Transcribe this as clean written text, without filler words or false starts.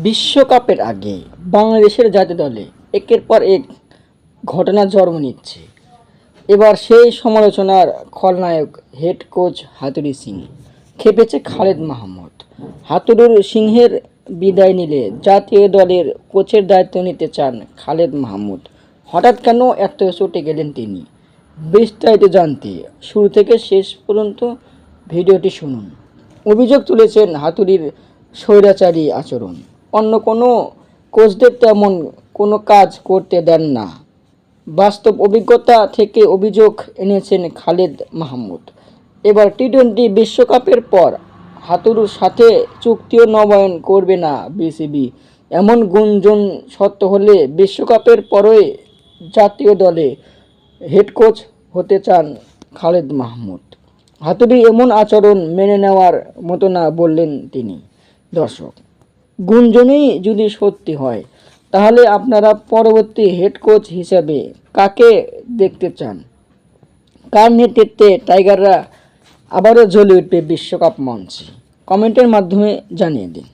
বিশ্বকাপের আগে বাংলাদেশের জাতীয় দলে একের পর এক ঘটনা জন্ম নিচ্ছে। এবার সেই সমালোচনার খলনায়ক হেড কোচ হাতুড়ি সিং। খেপেছে খালেদ মাহমুদ। হাতুড়ুর সিংহের বিদায় নিলে জাতীয় দলের কোচের দায়িত্ব নিতে চান খালেদ মাহমুদ। হঠাৎ কেন এত চটে গেলেন তিনি? বিস্তারিত জানতে শুরু থেকে শেষ পর্যন্ত ভিডিওটি শুনুন। অভিযোগ তুলেছেন হাতুড়ির স্বৈরাচারী আচরণ। অন্য কোনো কোচদের তেমন কোনো কাজ করতে দেন না। বাস্তব অভিজ্ঞতা থেকে অভিযোগ এনেছেন খালেদ মাহমুদ। এবার টি-20 বিশ্বকাপের পর হাতুড়ুর সাথে চুক্তিও নবায়ন করবে না বিসিবি। এমন গুঞ্জন সত্য হলে বিশ্বকাপের পরই জাতীয় দলে হেড কোচ হতে চান খালেদ মাহমুদ। হাতুড়ি এমন আচরণ মেনে নেওয়ার মতো না বললেন তিনি। দর্শক, গুঞ্জনই যদি সত্যি হয়, তাহলে আপনারা পরবর্তী হেড কোচ হিসেবে কাকে দেখতে চান? কার নেতৃত্বে টাইগাররা আবারও জ্বলে উঠবে বিশ্বকাপ মঞ্চে? কমেন্টের মাধ্যমে জানিয়ে দিন।